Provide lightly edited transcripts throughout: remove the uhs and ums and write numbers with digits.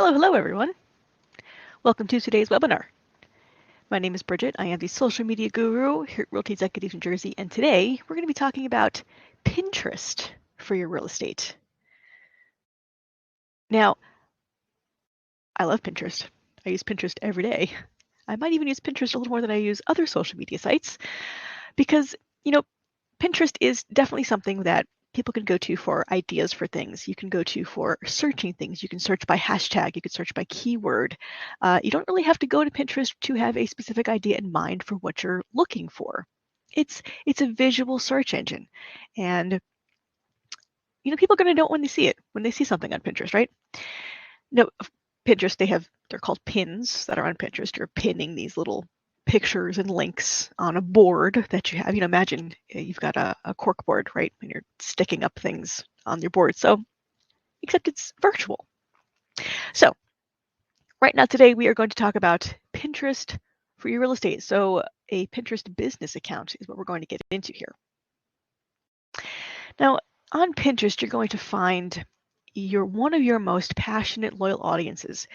Hello everyone. Welcome to today's webinar. My name is Bridget. I am the social media guru here at Realty Executives New Jersey, and today we're going to be talking about Pinterest for your real estate. Now, I love Pinterest. I use Pinterest every day. I might even use Pinterest a little more than I use other social media sites because, Pinterest is definitely something that people can go to for ideas for things. You can go to for searching things. You can search by hashtag. You can search by keyword. You don't really have to go to Pinterest to have a specific idea in mind for what you're looking for. It's a visual search engine, and people are going to know it when they see it, when they see something on Pinterest, right? Pinterest, they're called pins that are on Pinterest. You're pinning these little pictures and links on a board that you have. Imagine you've got a cork board, right? And you're sticking up things on your board. So, except it's virtual. So, right now today we are going to talk about Pinterest for your real estate. So, a Pinterest business account is what we're going to get into here. Now, on Pinterest, you're going to find one of your most passionate, loyal audiences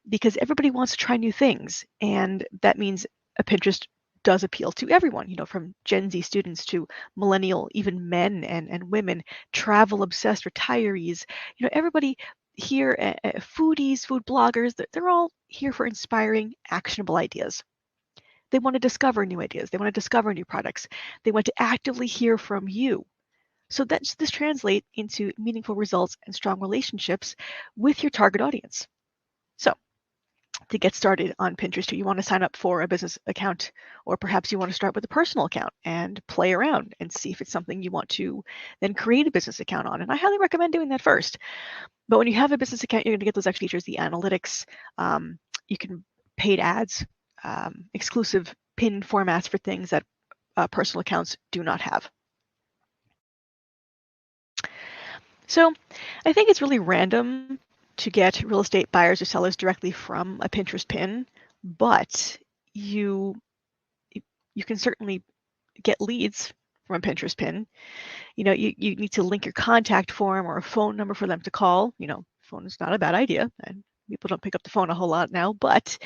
because everybody wants to try new things, and that means a Pinterest does appeal to everyone, from Gen Z students to millennial, even men and women, travel obsessed retirees, everybody here, foodies, food bloggers, they're all here for inspiring, actionable ideas. They want to discover new ideas. They want to discover new products. They want to actively hear from you. So this translates into meaningful results and strong relationships with your target audience. So to get started on Pinterest, you want to sign up for a business account, or perhaps you want to start with a personal account and play around and see if it's something you want to then create a business account on. And I highly recommend doing that first. But when you have a business account, you're going to get those extra features, the analytics, you can paid ads, exclusive pin formats for things that personal accounts do not have. So I think it's really random to get real estate buyers or sellers directly from a Pinterest pin, but you can certainly get leads from a Pinterest pin. You need to link your contact form or a phone number for them to call. Phone is not a bad idea, and people don't pick up the phone a whole lot now, but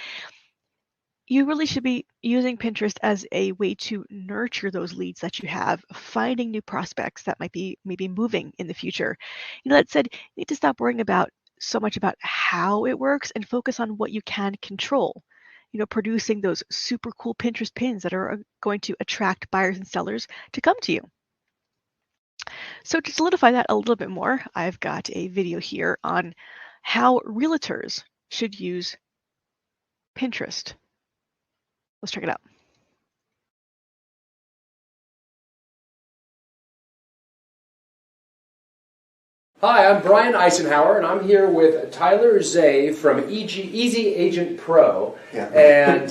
you really should be using Pinterest as a way to nurture those leads that you have, finding new prospects that might be maybe moving in the future. That said, you need to stop worrying so much about how it works and focus on what you can control. Producing those super cool Pinterest pins that are going to attract buyers and sellers to come to you. So to solidify that a little bit more, I've got a video here on how realtors should use Pinterest. Let's check it out. Hi, I'm Brian Eisenhower, and I'm here with Tyler Zay from Easy Agent Pro. Yeah. And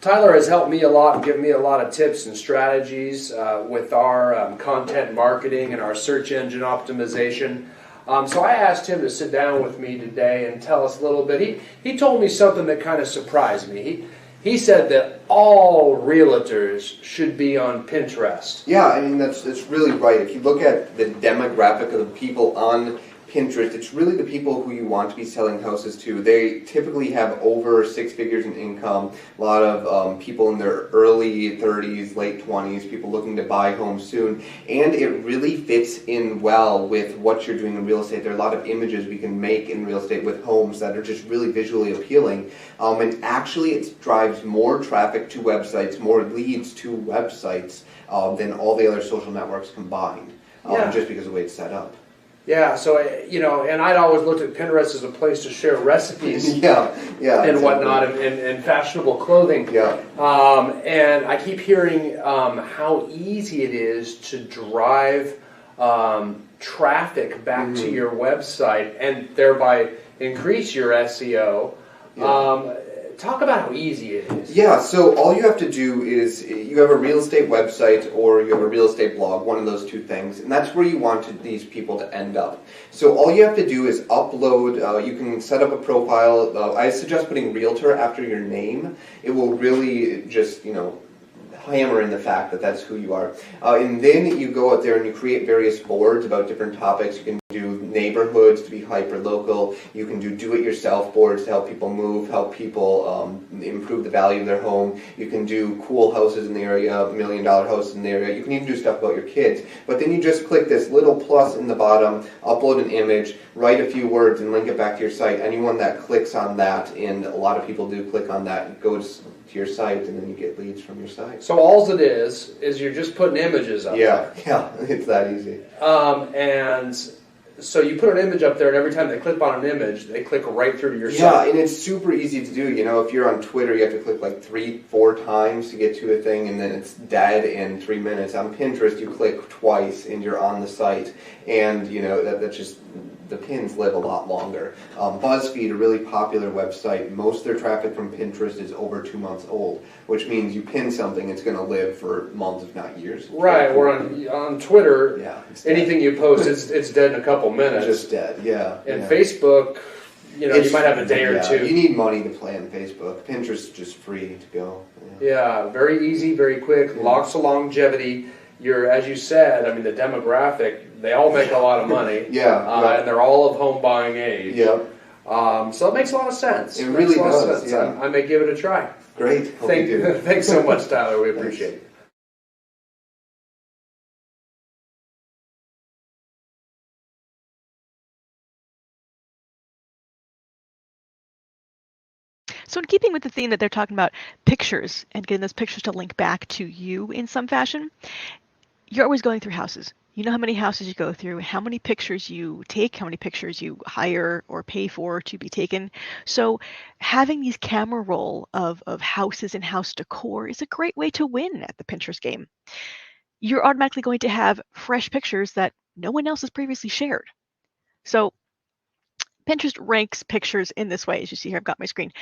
Tyler has helped me a lot and given me a lot of tips and strategies with our content marketing and our search engine optimization. So I asked him to sit down with me today and tell us a little bit. He told me something that kind of surprised me. He said that all realtors should be on Pinterest. Yeah, I mean, that's really right. If you look at the demographic of the people on Pinterest, it's really the people who you want to be selling houses to. They typically have over 6 figures in income, a lot of people in their early 30s, late 20s, people looking to buy homes soon, and it really fits in well with what you're doing in real estate. There are a lot of images we can make in real estate with homes that are just really visually appealing, and actually it drives more traffic to websites, more leads to websites than all the other social networks combined, just because of the way it's set up. Yeah, so, and I'd always looked at Pinterest as a place to share recipes and exactly. whatnot, and fashionable clothing. Yeah. And I keep hearing how easy it is to drive traffic back to your website and thereby increase your SEO. Yeah. Talk about how easy it is. Yeah, so all you have to do is, you have a real estate website or you have a real estate blog, one of those two things, and that's where you want these people to end up. So all you have to do is upload, you can set up a profile. I suggest putting realtor after your name. It will really just, hammer in the fact that that's who you are. And then you go out there and you create various boards about different topics. You can do neighborhoods to be hyper local. You can do do-it-yourself boards to help people move, help people improve the value of their home. You can do cool houses in the area, $1 million houses in the area. You can even do stuff about your kids. But then you just click this little plus in the bottom, upload an image, write a few words, and link it back to your site. Anyone that clicks on that, and a lot of people do click on that, goes to your site, and then you get leads from your site. So all it is you're just putting images up there. Yeah, it's that easy. And so you put an image up there, and every time they click on an image, they click right through to your site. Yeah, and it's super easy to do. You know, if you're on Twitter, you have to click like 3-4 times to get to a thing, and then it's dead in 3 minutes. On Pinterest, you click twice, and you're on the site. And, you know, that's just... the pins live a lot longer. BuzzFeed, a really popular website, most of their traffic from Pinterest is over 2 months old, which means you pin something, it's going to live for months, if not years. Right, or on Twitter, anything you post, it's dead in a couple minutes. Just dead, yeah. And Facebook, you know, you might have a day or two. You need money to play on Facebook. Pinterest is just free to go. Yeah, very easy, very quick, lots of longevity. As you said, I mean, the demographic, they all make a lot of money. And they're all of home buying age. So it makes a lot of sense. It really does, yeah. I may give it a try. Great. Thanks so much, Tyler. We appreciate it. So in keeping with the theme that they're talking about pictures and getting those pictures to link back to you in some fashion, you're always going through houses. You know how many houses you go through, how many pictures you take, how many pictures you hire or pay for to be taken. So having these camera roll of houses and house decor is a great way to win at the Pinterest game. You're automatically going to have fresh pictures that no one else has previously shared. So Pinterest ranks pictures in this way. As you see here, I've got my screen.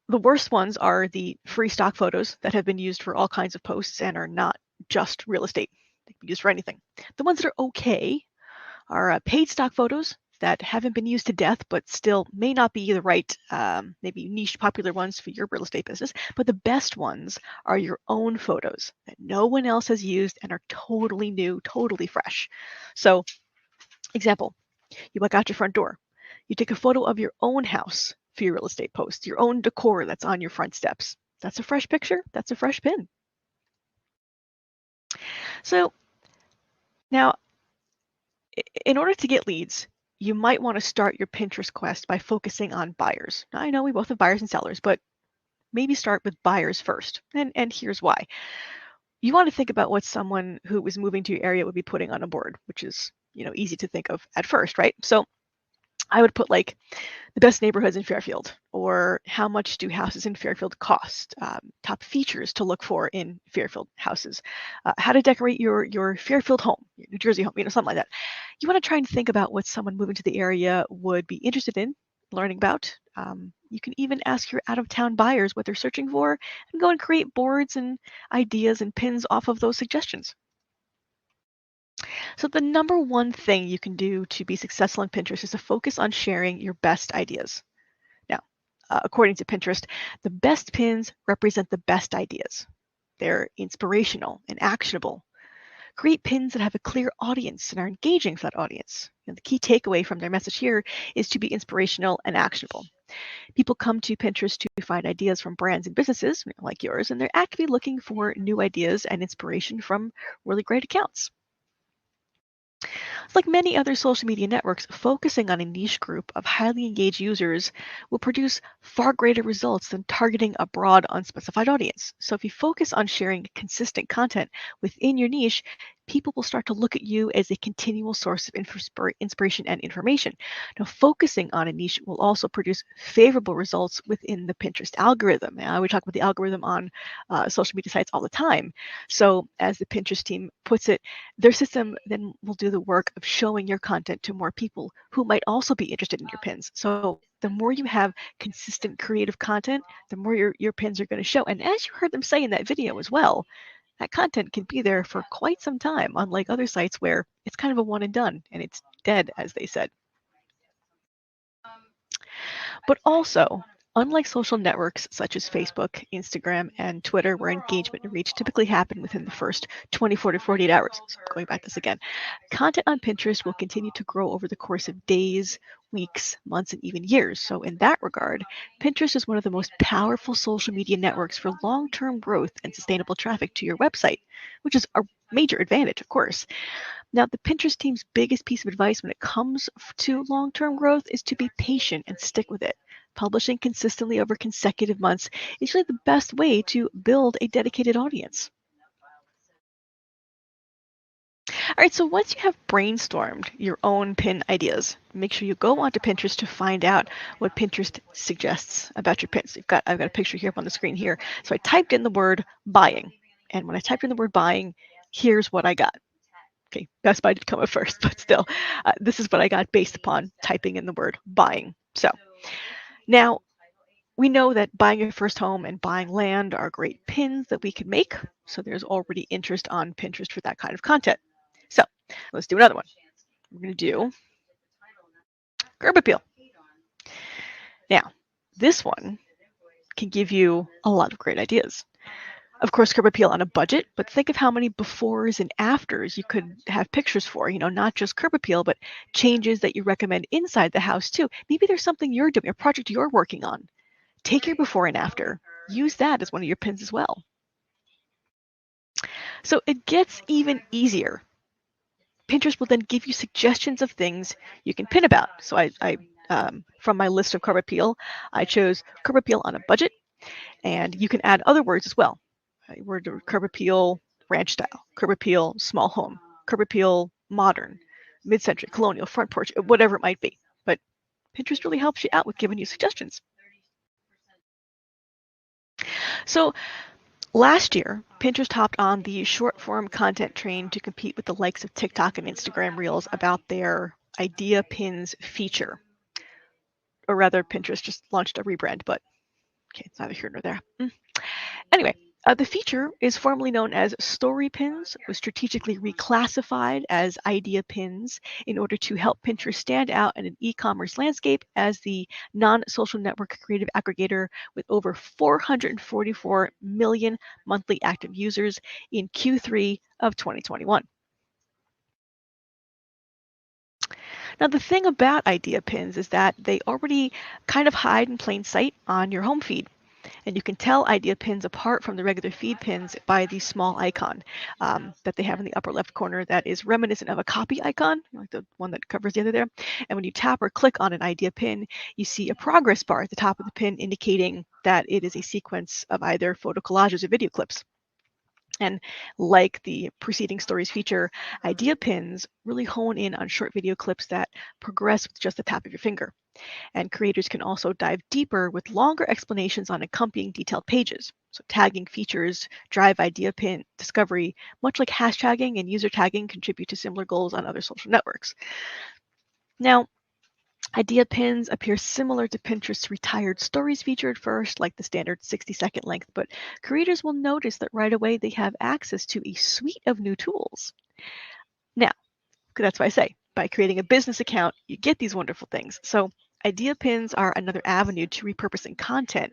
The worst ones are the free stock photos that have been used for all kinds of posts and are not just real estate. They can be used for anything. The ones that are okay are paid stock photos that haven't been used to death, but still may not be the right, maybe niche popular ones for your real estate business. But the best ones are your own photos that no one else has used and are totally new, totally fresh. So, example, you walk out your front door. You take a photo of your own house for your real estate post, your own decor that's on your front steps. That's a fresh picture. That's a fresh pin. So now, in order to get leads, you might want to start your Pinterest quest by focusing on buyers. Now, I know we both have buyers and sellers, but maybe start with buyers first. And here's why. You want to think about what someone who was moving to your area would be putting on a board, which is, you know, easy to think of at first, right? So I would put like the best neighborhoods in Fairfield, or how much do houses in Fairfield cost, top features to look for in Fairfield houses, how to decorate your Fairfield home, your New Jersey home, you know, something like that. You want to try and think about what someone moving to the area would be interested in learning about. You can even ask your out-of-town buyers what they're searching for and go and create boards and ideas and pins off of those suggestions. So the number one thing you can do to be successful on Pinterest is to focus on sharing your best ideas. Now, according to Pinterest, the best pins represent the best ideas. They're inspirational and actionable. Create pins that have a clear audience and are engaging for that audience. And the key takeaway from their message here is to be inspirational and actionable. People come to Pinterest to find ideas from brands and businesses like yours, and they're actively looking for new ideas and inspiration from really great accounts. Like many other social media networks, focusing on a niche group of highly engaged users will produce far greater results than targeting a broad, unspecified audience. So if you focus on sharing consistent content within your niche, people will start to look at you as a continual source of inspiration and information. Now, focusing on a niche will also produce favorable results within the Pinterest algorithm. Now, we talk about the algorithm on social media sites all the time. So as the Pinterest team puts it, their system then will do the work of showing your content to more people who might also be interested in your pins. So the more you have consistent creative content, the more your pins are going to show. And as you heard them say in that video as well, that content can be there for quite some time, unlike other sites where it's kind of a one and done and it's dead, as they said. But also, Unlike social networks such as Facebook, Instagram, and Twitter, where engagement and reach typically happen within the first 24 to 48 hours, so I'm going back to this again, content on Pinterest will continue to grow over the course of days, weeks, months, and even years. So in that regard, Pinterest is one of the most powerful social media networks for long-term growth and sustainable traffic to your website, which is a major advantage, of course. Now, the Pinterest team's biggest piece of advice when it comes to long-term growth is to be patient and stick with it. Publishing consistently over consecutive months is really the best way to build a dedicated audience. All right, so once you have brainstormed your own pin ideas, make sure you go onto Pinterest to find out what Pinterest suggests about your pins. I've got a picture here up on the screen here. So I typed in the word buying, and when I typed in the word buying, here's what I got. Okay, Best Buy did come up first, but still, this is what I got based upon typing in the word buying. So now we know that buying your first home and buying land are great pins that we can make. So there's already interest on Pinterest for that kind of content. So let's do another one. We're going to do curb appeal. Now, this one can give you a lot of great ideas. Of course, curb appeal on a budget, but think of how many befores and afters you could have pictures for, not just curb appeal, but changes that you recommend inside the house too. Maybe there's something you're doing, a project you're working on. Take your before and after. Use that as one of your pins as well. So it gets even easier. Pinterest will then give you suggestions of things you can pin about. So I from my list of curb appeal, I chose curb appeal on a budget, and you can add other words as well. Word curb appeal ranch style, curb appeal small home, curb appeal modern, mid-century, colonial, front porch, whatever it might be. But Pinterest really helps you out with giving you suggestions. So last year, Pinterest hopped on the short form content train to compete with the likes of TikTok and Instagram Reels about their Idea Pins feature. Or rather, Pinterest just launched a rebrand, but okay, it's neither here nor there. Anyway, the feature is formerly known as Story Pins, was strategically reclassified as Idea Pins in order to help Pinterest stand out in an e-commerce landscape as the non-social network creative aggregator with over 444 million monthly active users in Q3 of 2021. Now, the thing about Idea Pins is that they already kind of hide in plain sight on your home feed. And you can tell Idea Pins apart from the regular feed pins by the small icon that they have in the upper left corner that is reminiscent of a copy icon, like the one that covers the other there. And when you tap or click on an Idea Pin, you see a progress bar at the top of the pin indicating that it is a sequence of either photo collages or video clips. And like the preceding stories feature, Idea Pins really hone in on short video clips that progress with just the tap of your finger. And creators can also dive deeper with longer explanations on accompanying detailed pages. So tagging features drive Idea Pin discovery, much like hashtagging and user tagging contribute to similar goals on other social networks. Now, Idea Pins appear similar to Pinterest's retired stories feature at first, like the standard 60-second length, but creators will notice that right away they have access to a suite of new tools. Now, that's why I say, by creating a business account, you get these wonderful things. So Idea Pins are another avenue to repurposing content,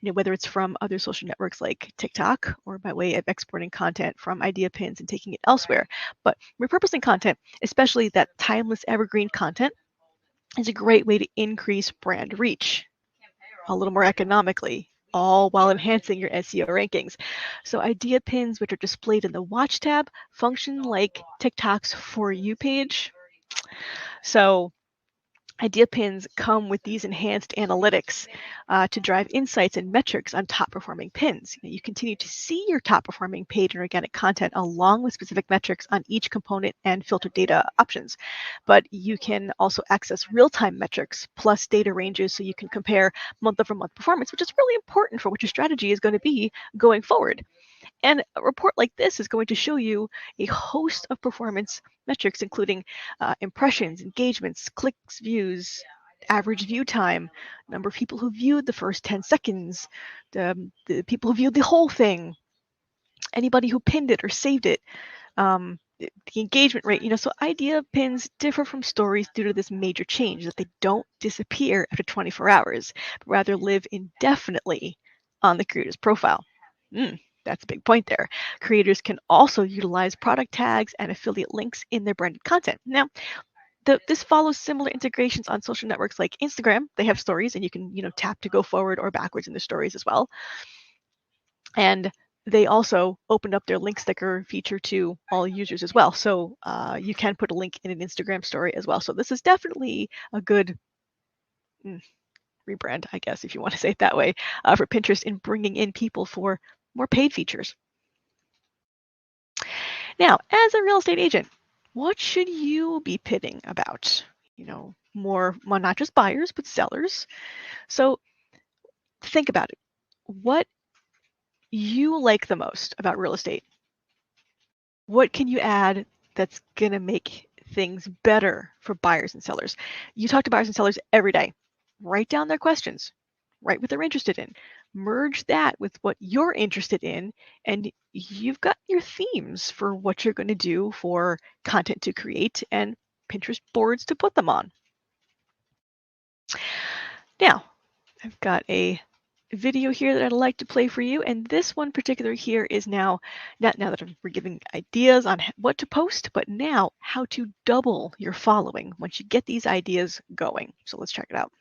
whether it's from other social networks like TikTok or by way of exporting content from Idea Pins and taking it elsewhere. But repurposing content, especially that timeless evergreen content, is a great way to increase brand reach a little more economically, all while enhancing your SEO rankings. So Idea Pins, which are displayed in the Watch tab, function like TikTok's For You page. So Idea Pins come with these enhanced analytics to drive insights and metrics on top performing pins. You continue to see your top performing paid and organic content along with specific metrics on each component and filtered data options. But you can also access real-time metrics plus data ranges so you can compare month-over-month performance, which is really important for what your strategy is going to be going forward. And a report like this is going to show you a host of performance metrics, including impressions, engagements, clicks, views, average view time, number of people who viewed the first 10 seconds, the people who viewed the whole thing, anybody who pinned it or saved it, the engagement rate, so idea pins differ from stories due to this major change that they don't disappear after 24 hours, but rather live indefinitely on the creator's profile. That's a big point there. Creators can also utilize product tags and affiliate links in their branded content. Now, this follows similar integrations on social networks like Instagram. They have stories, and you can, tap to go forward or backwards in the stories as well. And they also opened up their link sticker feature to all users as well. So you can put a link in an Instagram story as well. So this is definitely a good rebrand, I guess, if you want to say it that way, for Pinterest in bringing in people for more paid features. Now, as a real estate agent, what should you be pitching about? More not just buyers, but sellers. So think about it. What you like the most about real estate? What can you add that's going to make things better for buyers and sellers? You talk to buyers and sellers every day. Write down their questions. Write what they're interested in. Merge that with what you're interested in, and you've got your themes for what you're going to do for content to create and Pinterest boards to put them on. Now, I've got a video here that I'd like to play for you, and this one particular here is now that we're giving ideas on what to post, but now how to double your following once you get these ideas going. So let's check it out.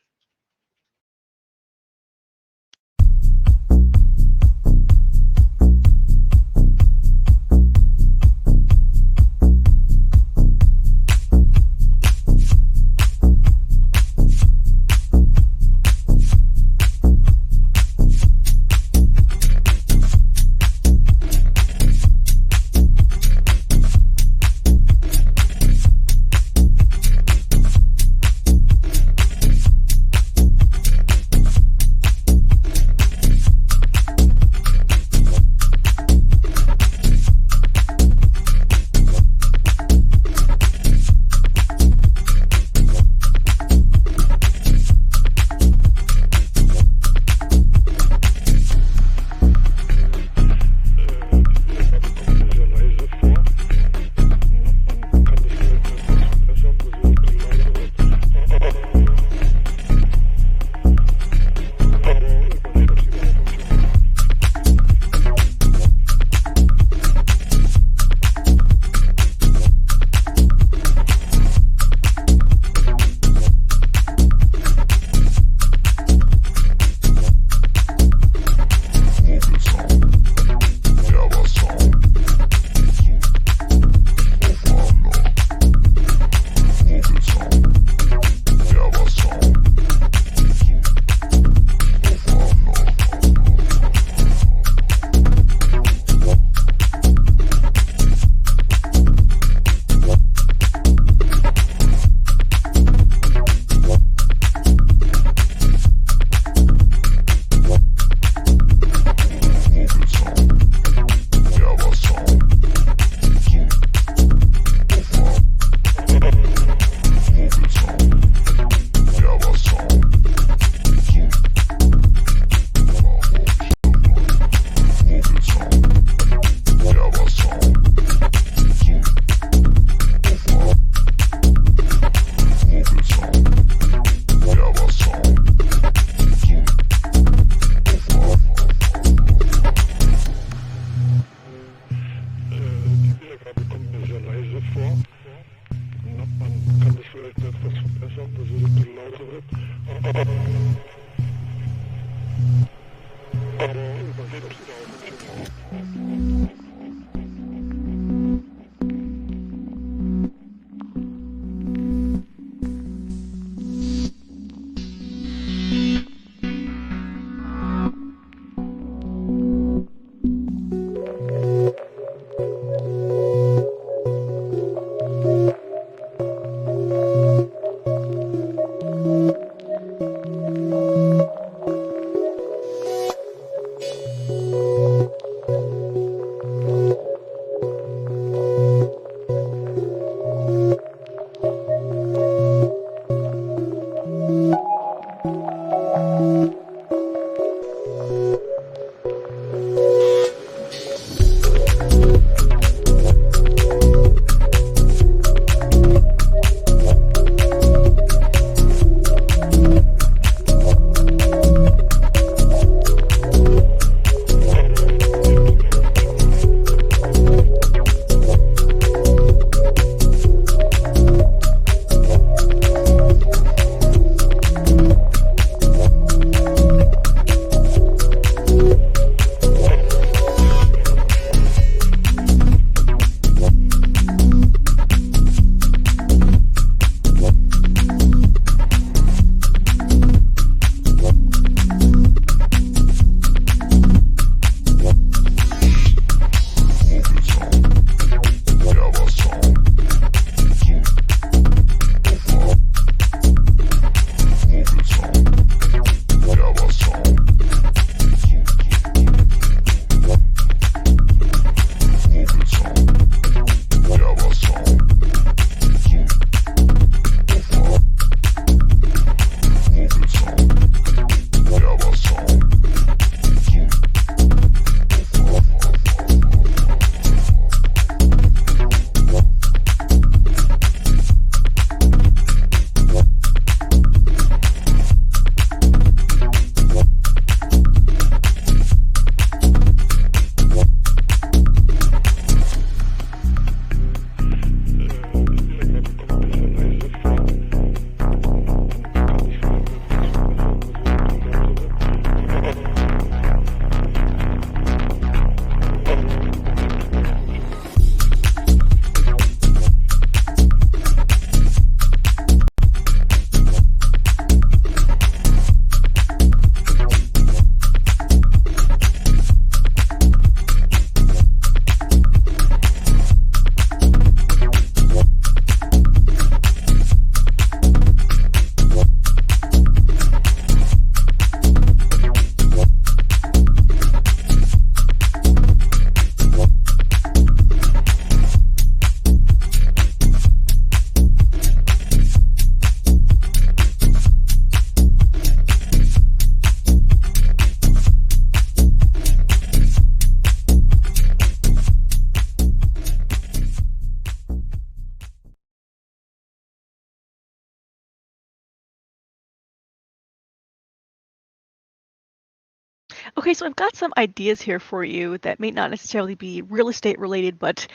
Okay, so I've got some ideas here for you that may not necessarily be real estate related, but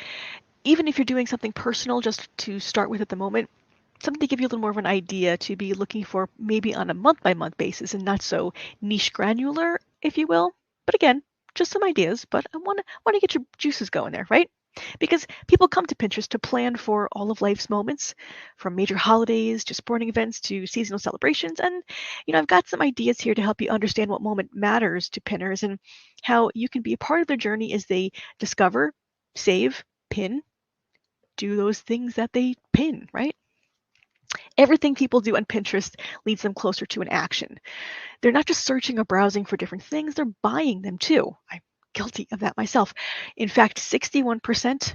even if you're doing something personal just to start with at the moment, something to give you a little more of an idea to be looking for maybe on a month by month basis and not so niche granular, if you will. But again, just some ideas, but I want to get your juices going there, right? Because people come to Pinterest to plan for all of life's moments, from major holidays to sporting events to seasonal celebrations. And, I've got some ideas here to help you understand what moment matters to pinners and how you can be a part of their journey as they discover, save, pin, do those things that they pin, right? Everything people do on Pinterest leads them closer to an action. They're not just searching or browsing for different things, they're buying them too. I'm guilty of that myself. In fact, 61%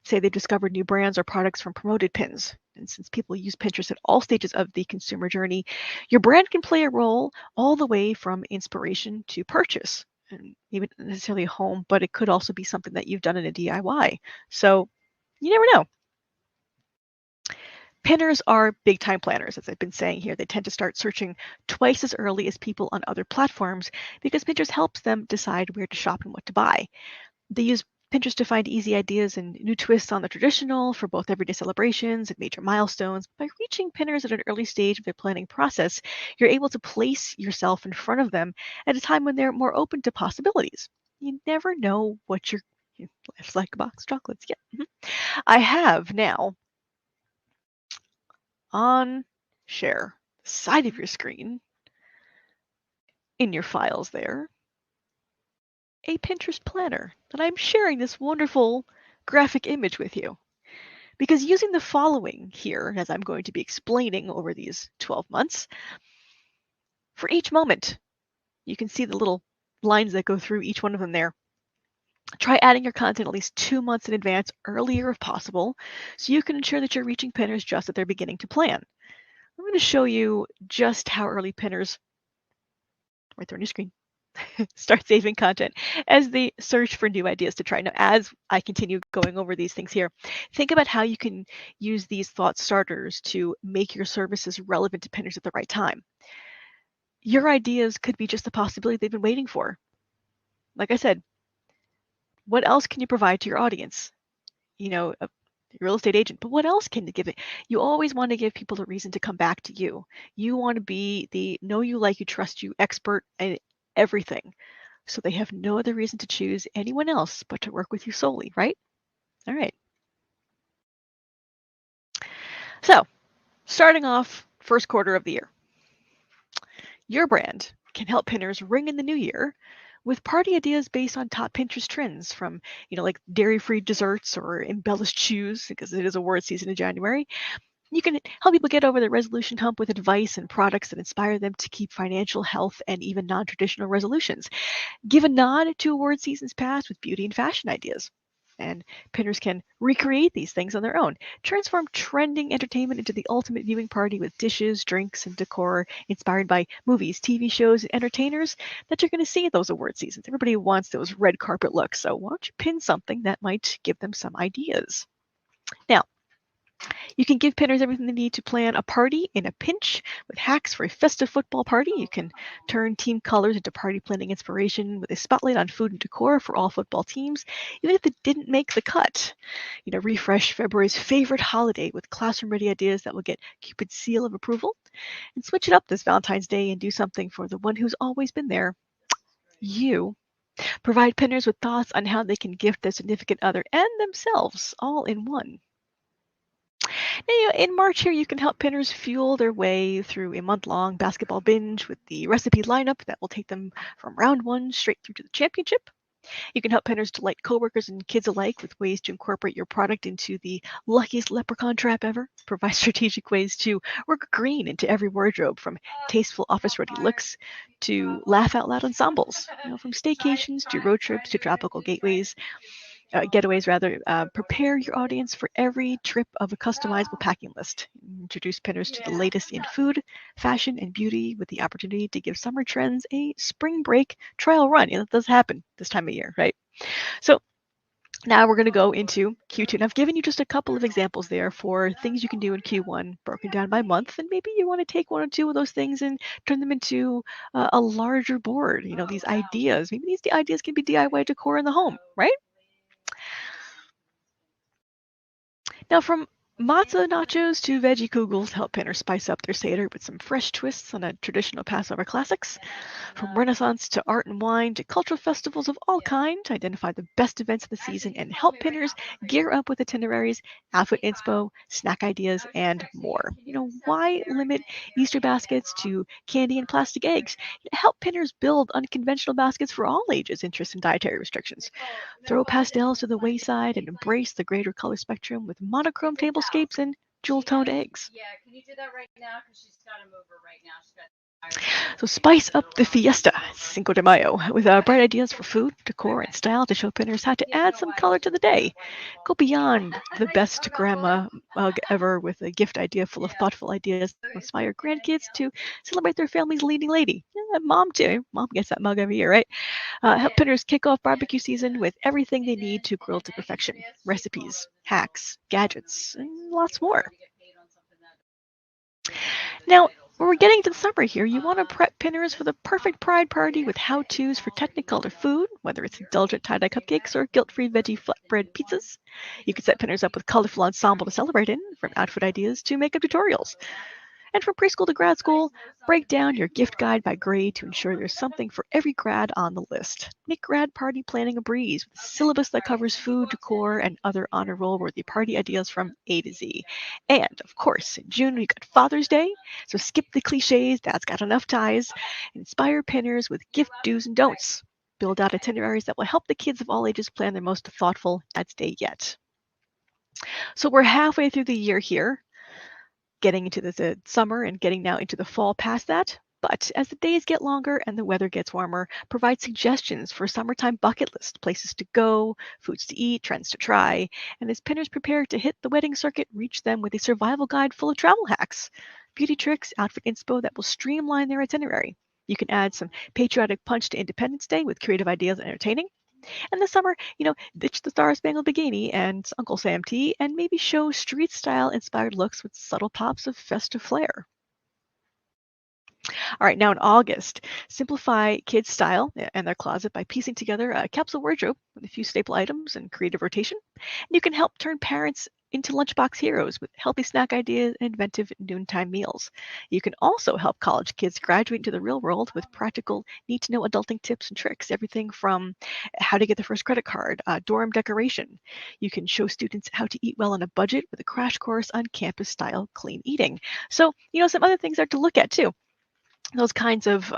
say they've discovered new brands or products from promoted pins. And since people use Pinterest at all stages of the consumer journey, your brand can play a role all the way from inspiration to purchase. And even necessarily a home, but it could also be something that you've done in a DIY. So you never know. Pinners are big time planners, as I've been saying here. They tend to start searching twice as early as people on other platforms because Pinterest helps them decide where to shop and what to buy. They use Pinterest to find easy ideas and new twists on the traditional for both everyday celebrations and major milestones. By reaching pinners at an early stage of their planning process, you're able to place yourself in front of them at a time when they're more open to possibilities. You never know what life's like a box of chocolates. Yeah. I have now on share side of your screen in your files there a Pinterest planner that I'm sharing this wonderful graphic image with you. Because using the following here, as I'm going to be explaining over these 12 months, for each moment, you can see the little lines that go through each one of them there. Try adding your content at least 2 months in advance, earlier if possible, so you can ensure that you're reaching pinners just as they're beginning to plan. I'm going to show you just how early pinners, right there on your screen, start saving content as they search for new ideas to try. Now, as I continue going over these things here, think about how you can use these thought starters to make your services relevant to pinners at the right time. Your ideas could be just the possibility they've been waiting for. Like I said, what else can you provide to your audience? A real estate agent, but what else can you give it? You always want to give people a reason to come back to you. You want to be the know you, like you, trust you expert in everything. So they have no other reason to choose anyone else but to work with you solely, right? All right. So starting off first quarter of the year, your brand can help pinners ring in the new year with party ideas based on top Pinterest trends from, like dairy-free desserts or embellished shoes, because it is award season in January. You can help people get over the resolution hump with advice and products that inspire them to keep financial, health, and even non-traditional resolutions. Give a nod to award seasons past with beauty and fashion ideas. And pinners can recreate these things on their own. Transform trending entertainment into the ultimate viewing party with dishes, drinks, and decor inspired by movies, TV shows, and entertainers that you're going to see at those award seasons. Everybody wants those red carpet looks, so why don't you pin something that might give them some ideas? Now, you can give pinners everything they need to plan a party in a pinch with hacks for a festive football party. You can turn team colors into party planning inspiration with a spotlight on food and decor for all football teams, even if it didn't make the cut. Refresh February's favorite holiday with classroom-ready ideas that will get Cupid's seal of approval. And switch it up this Valentine's Day and do something for the one who's always been there, you. Provide pinners with thoughts on how they can gift their significant other and themselves all in one. Now, in March here, you can help pinners fuel their way through a month-long basketball binge with the recipe lineup that will take them from round one straight through to the championship. You can help pinners delight coworkers and kids alike with ways to incorporate your product into the luckiest leprechaun trap ever. Provide strategic ways to work green into every wardrobe, from tasteful office-ready looks to laugh-out-loud ensembles. From staycations to road trips to tropical getaways rather. Prepare your audience for every trip of a customizable packing list. Introduce pinners to the latest in food, fashion, and beauty with the opportunity to give summer trends a spring break trial run. That does happen this time of year, right? So Now we're going to go into Q2. And I've given you just a couple of examples there for things you can do in Q1, broken down by month. And maybe you want to take one or two of those things and turn them into a larger board. These ideas. Maybe these ideas can be DIY decor in the home, right? Now, from matzo nachos to veggie kugels, help pinners spice up their Seder with some fresh twists on a traditional Passover classics. From Renaissance to art and wine to cultural festivals of all kind, identify the best events of the season and help pinners gear up with itineraries, outfit inspo, snack ideas, and more. Why limit Easter baskets to candy and plastic eggs? Help pinners build unconventional baskets for all ages, interests, and dietary restrictions. Throw pastels to the wayside and embrace the greater color spectrum with monochrome tablescapes and jewel-toned eggs. Yeah, can you do that right now? Because she's got to move her right now. She's got. So spice up the fiesta, Cinco de Mayo, with bright ideas for food, decor, and style to show pinners how to add some color to the day. Go beyond the best grandma mug ever with a gift idea full of thoughtful ideas to inspire grandkids to celebrate their family's leading lady. Yeah, mom too. Mom gets that mug every year, right? Help pinners kick off barbecue season with everything they need to grill to perfection. Recipes, hacks, gadgets, and lots more. Now, when we're getting to the summer here, you want to prep pinners for the perfect pride party with how-tos for Technicolor food, whether it's indulgent tie-dye cupcakes or guilt-free veggie flatbread pizzas. You can set pinners up with colorful ensemble to celebrate in, from outfit ideas to makeup tutorials. And from preschool to grad school, break down your gift guide by grade to ensure there's something for every grad on the list. Make grad party planning a breeze with a syllabus that covers food, decor, and other honor roll-worthy party ideas from A to Z. And, of course, in June we got Father's Day, so skip the cliches, Dad's got enough ties. Inspire pinners with gift do's and don'ts. Build out itineraries that will help the kids of all ages plan their most thoughtful Dad's Day yet. So we're halfway through the year here, getting into the summer and getting now into the fall past that. But as the days get longer and the weather gets warmer, provide suggestions for a summertime bucket list, places to go, foods to eat, trends to try. And as pinners prepare to hit the wedding circuit, reach them with a survival guide full of travel hacks, beauty tricks, outfit inspo that will streamline their itinerary. You can add some patriotic punch to Independence Day with creative ideas and entertaining. And this summer, ditch the Star Spangled Bikini and Uncle Sam Tea and maybe show street style inspired looks with subtle pops of festive flair. All right, now in August, simplify kids' style and their closet by piecing together a capsule wardrobe with a few staple items and creative rotation. And you can help turn parents into lunchbox heroes with healthy snack ideas and inventive noontime meals. You can also help college kids graduate into the real world with practical, need-to-know adulting tips and tricks, everything from how to get the first credit card, dorm decoration. You can show students how to eat well on a budget with a crash course on campus-style clean eating. So, some other things are to look at too. Those kinds of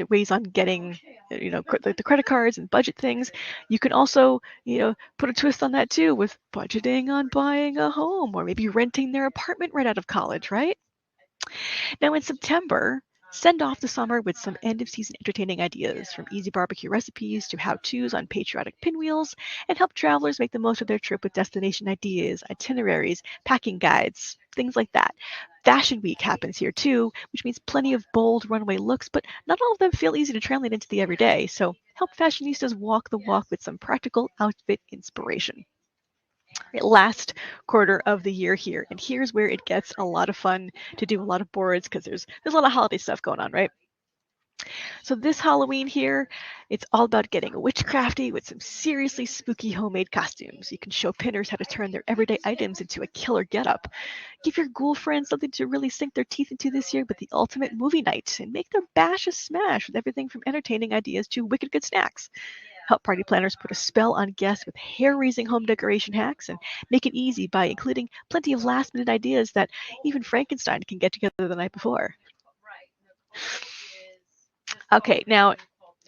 ways on getting, the credit cards and budget things. You can also, put a twist on that too with budgeting on buying a home or maybe renting their apartment right out of college, right? Now in September, send off the summer with some end-of-season entertaining ideas, from easy barbecue recipes to how-tos on patriotic pinwheels, and help travelers make the most of their trip with destination ideas, itineraries, packing guides, things like that. Fashion Week happens here too, which means plenty of bold runway looks, but not all of them feel easy to translate into the everyday. So help fashionistas walk the walk with some practical outfit inspiration. Last quarter of the year here, and here's where it gets a lot of fun to do a lot of boards because there's a lot of holiday stuff going on, right? So this Halloween here, it's all about getting witchcrafty with some seriously spooky homemade costumes. You can show pinners how to turn their everyday items into a killer getup. Give your ghoul friends something to really sink their teeth into this year with the ultimate movie night, and make their bash a smash with everything from entertaining ideas to wicked good snacks. Help party planners put a spell on guests with hair-raising home decoration hacks, and make it easy by including plenty of last-minute ideas that even Frankenstein can get together the night before. Okay, now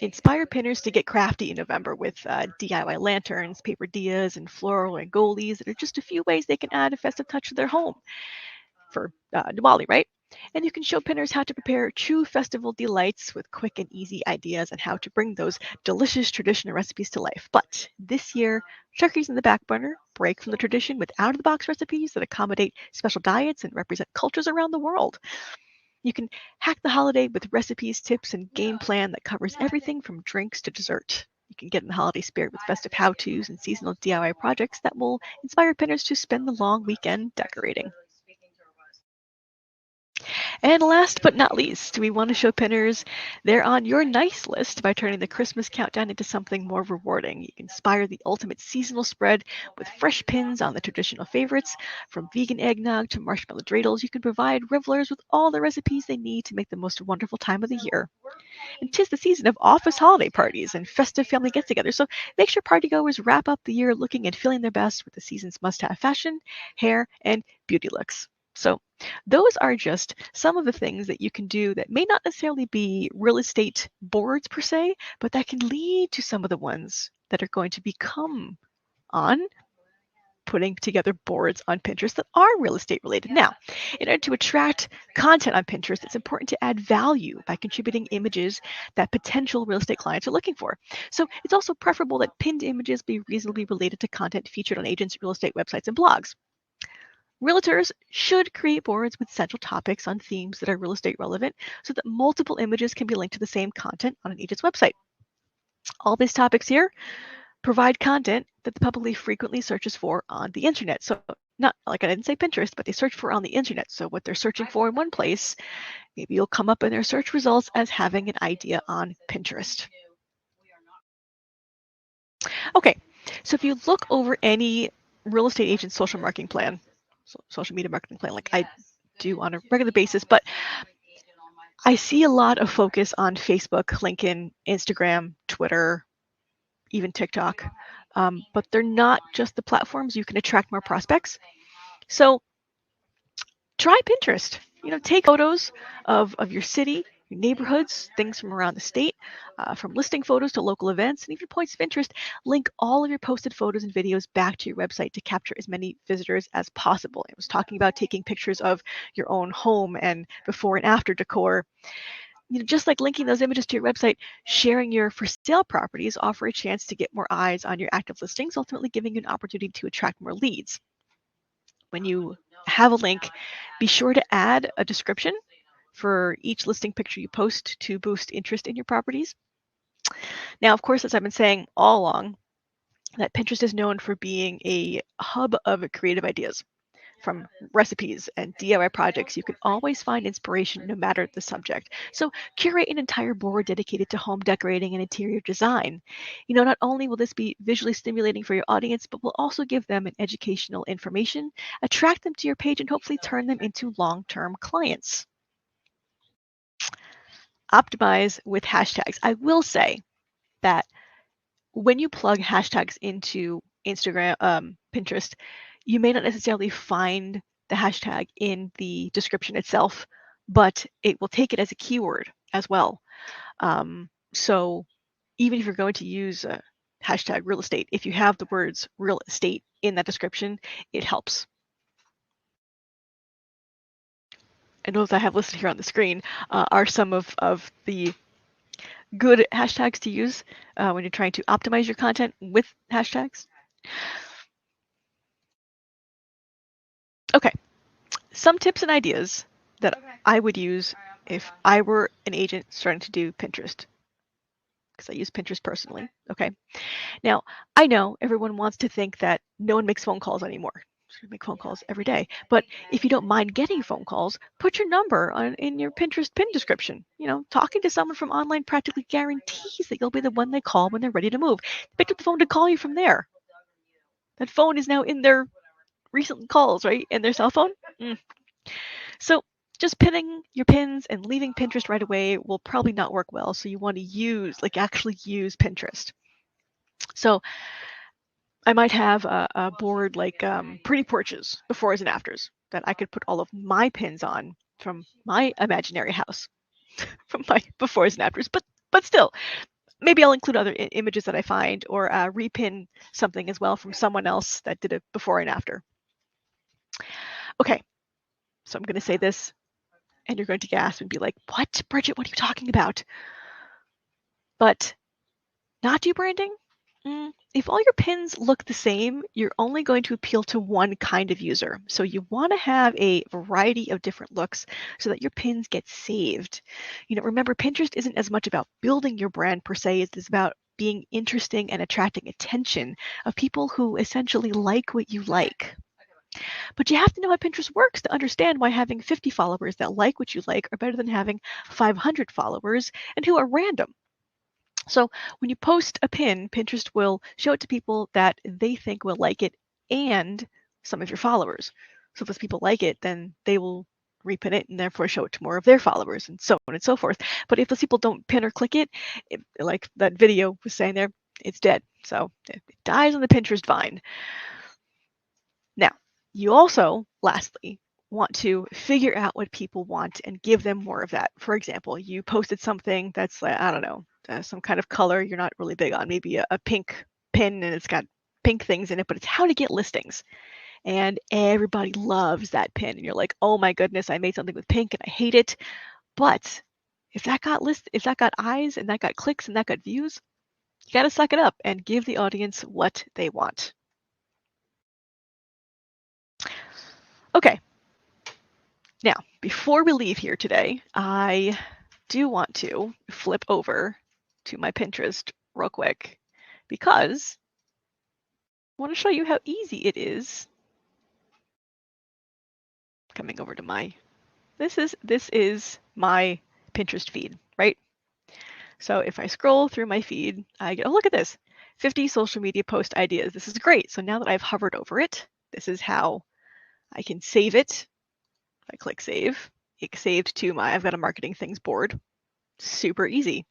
inspire pinners to get crafty in November with DIY lanterns, paper dias, and floral rangolis that are just a few ways they can add a festive touch to their home for Diwali, right? And you can show pinners how to prepare true festival delights with quick and easy ideas on how to bring those delicious traditional recipes to life. But this year, turkey's in the back burner. Break from the tradition with out-of-the-box recipes that accommodate special diets and represent cultures around the world. You can hack the holiday with recipes, tips, and game plan that covers everything from drinks to dessert. You can get in the holiday spirit with festive how-tos and seasonal DIY projects that will inspire pinners to spend the long weekend decorating. And last but not least, we want to show pinners they're on your nice list by turning the Christmas countdown into something more rewarding. You can inspire the ultimate seasonal spread with fresh pins on the traditional favorites. From vegan eggnog to marshmallow dreidels, you can provide revelers with all the recipes they need to make the most wonderful time of the year. And 'tis the season of office holiday parties and festive family get-togethers, so make sure partygoers wrap up the year looking and feeling their best with the season's must-have fashion, hair, and beauty looks. So those are just some of the things that you can do that may not necessarily be real estate boards per se, but that can lead to some of the ones that are going to become on putting together boards on Pinterest that are real estate related. Now, in order to attract content on Pinterest, it's important to add value by contributing images that potential real estate clients are looking for. So it's also preferable that pinned images be reasonably related to content featured on agents' real estate websites and blogs. Realtors should create boards with central topics on themes that are real estate relevant so that multiple images can be linked to the same content on an agent's website. All these topics here provide content that the public frequently searches for on the internet. So not like I didn't say Pinterest, but they search for on the internet. So what they're searching for in one place, maybe you'll come up in their search results as having an idea on Pinterest. Okay, so if you look over any real estate agent social marketing plan, social media marketing plan like I do on a regular basis, but I see a lot of focus on Facebook, LinkedIn, Instagram, Twitter, even TikTok, but they're not just the platforms you can attract more prospects. So try Pinterest. Take photos of your city, your neighborhoods, things from around the state, from listing photos to local events, and even points of interest. Link all of your posted photos and videos back to your website to capture as many visitors as possible. I was talking about taking pictures of your own home and before and after decor. Just like linking those images to your website, sharing your for sale properties offer a chance to get more eyes on your active listings, ultimately giving you an opportunity to attract more leads. When you have a link, be sure to add a description for each listing picture you post to boost interest in your properties. Now, of course, as I've been saying all along, that Pinterest is known for being a hub of creative ideas. From recipes and DIY projects, you can always find inspiration no matter the subject. So curate an entire board dedicated to home decorating and interior design. Not only will this be visually stimulating for your audience, but will also give them an educational information, attract them to your page, and hopefully turn them into long-term clients. Optimize with hashtags. I will say that when you plug hashtags into Instagram, Pinterest, you may not necessarily find the hashtag in the description itself, but it will take it as a keyword as well. So even if you're going to use a hashtag real estate, if you have the words real estate in that description, it helps. And those I have listed here on the screen are some of the good hashtags to use when you're trying to optimize your content with hashtags. Okay, some tips and ideas that I would use if I were an agent starting to do Pinterest, because I use Pinterest personally. Okay, now I know everyone wants to think that no one makes phone calls anymore. So make phone calls every day, but if you don't mind getting phone calls, put your number in your Pinterest pin description. Talking to someone from online practically guarantees that you'll be the one they call when they're ready to move. Pick up the phone to call you from there. That phone is now in their recent calls, right? In their cell phone. So just pinning your pins and leaving Pinterest right away will probably not work well. So you want to actually use Pinterest. So I might have a board like pretty porches, befores and afters, that I could put all of my pins on from my imaginary house, from my befores and afters. But still, maybe I'll include other images that I find, or repin something as well from someone else that did a before and after. Okay, so I'm going to say this, and you're going to gasp and be like, "What, Bridget? What are you talking about?" But not do branding? If all your pins look the same, you're only going to appeal to one kind of user. So you want to have a variety of different looks so that your pins get saved. Remember, Pinterest isn't as much about building your brand per se as it is about being interesting and attracting attention of people who essentially like what you like. But you have to know how Pinterest works to understand why having 50 followers that like what you like are better than having 500 followers and who are random. So when you post a pin, Pinterest will show it to people that they think will like it and some of your followers. So if those people like it, then they will repin it and therefore show it to more of their followers and so on and so forth. But if those people don't pin or click it, like that video was saying there, it's dead. So it dies on the Pinterest vine. Now, you also, lastly, want to figure out what people want and give them more of that. For example, you posted something that's like, I don't know, some kind of color you're not really big on, maybe a pink pin and it's got pink things in it, but it's how to get listings. And everybody loves that pin. And you're like, oh my goodness, I made something with pink and I hate it. But if that got eyes and that got clicks and that got views, you got to suck it up and give the audience what they want. Okay. Now, before we leave here today, I do want to flip over to my Pinterest real quick because I want to show you how easy it is. Coming over to my, this is my Pinterest feed, right? So if I scroll through my feed, I get, oh, look at this, 50 social media post ideas. This is great. So now that I've hovered over it, this is how I can save it. If I click save, it saved to my, I've got a marketing things board. Super easy.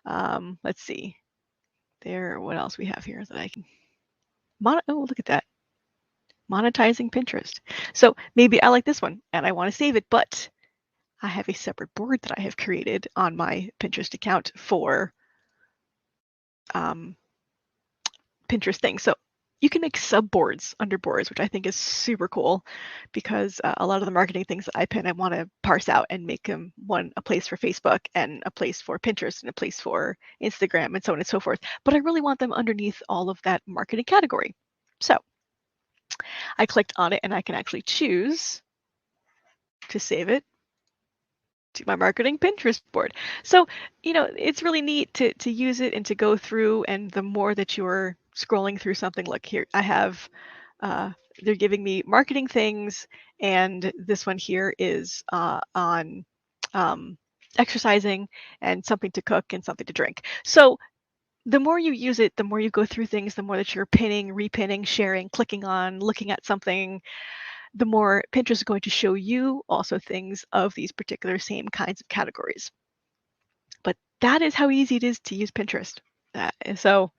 Let's see. There, what else we have here that I can, oh, look at that. Monetizing Pinterest. So maybe I like this one and I want to save it, but I have a separate board that I have created on my Pinterest account for Pinterest things. So you can make subboards under boards, which I think is super cool because a lot of the marketing things that I pin, I want to parse out and make them a place for Facebook and a place for Pinterest and a place for Instagram and so on and so forth. But I really want them underneath all of that marketing category. So I clicked on it and I can actually choose to save it to my marketing Pinterest board. So, you know, it's really neat to use it and to go through, and the more that you're scrolling through something, look here, I have, they're giving me marketing things, and this one here is on exercising and something to cook and something to drink. So the more you use it, the more you go through things, the more that you're pinning, repinning, sharing, clicking on, looking at something, the more Pinterest is going to show you also things of these particular same kinds of categories. But that is how easy it is to use Pinterest. So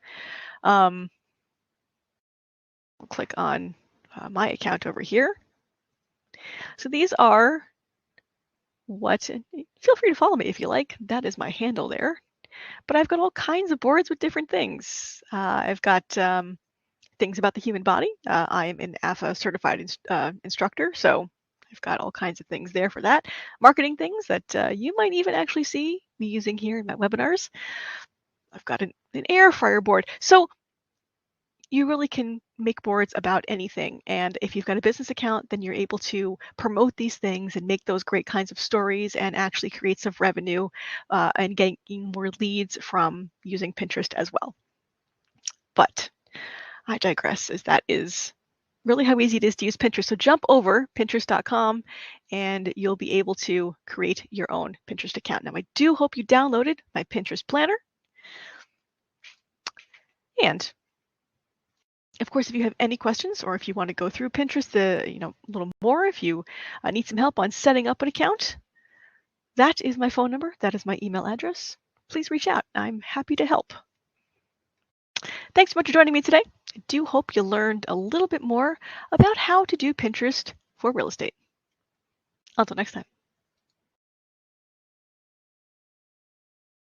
I'll click on my account over here. So these are what, feel free to follow me if you like. That is my handle there. But I've got all kinds of boards with different things. I've got things about the human body. I am an AFA certified instructor, so I've got all kinds of things there for that. Marketing things that you might even actually see me using here in my webinars. I've got an air fryer board. So you really can make boards about anything. And if you've got a business account, then you're able to promote these things and make those great kinds of stories and actually create some revenue and getting more leads from using Pinterest as well. But I digress, as that is really how easy it is to use Pinterest. So jump over pinterest.com and you'll be able to create your own Pinterest account. Now, I do hope you downloaded my Pinterest planner. And of course, if you have any questions or if you want to go through Pinterest a little more, if you need some help on setting up an account, that is my phone number. That is my email address. Please reach out. I'm happy to help. Thanks so much for joining me today. I do hope you learned a little bit more about how to do Pinterest for real estate. Until next time.